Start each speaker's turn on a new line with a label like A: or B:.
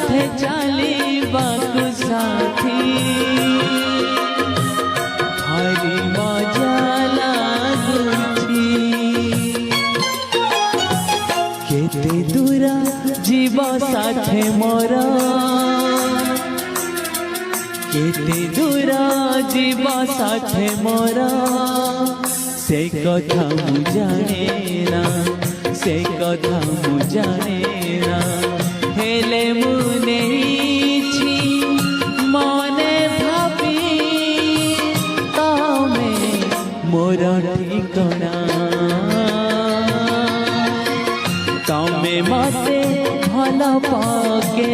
A: साथे चलिबाकु साथी भारी मजा लागुची केते दूर जीवा साथे मोरा केते दूर जीवा साथे मोरा से कथा मु जाने ना से कथा मु जाने ना हेले मु नेछि मने भाबी तमे मोर ठिकाना तमे मते भल पाके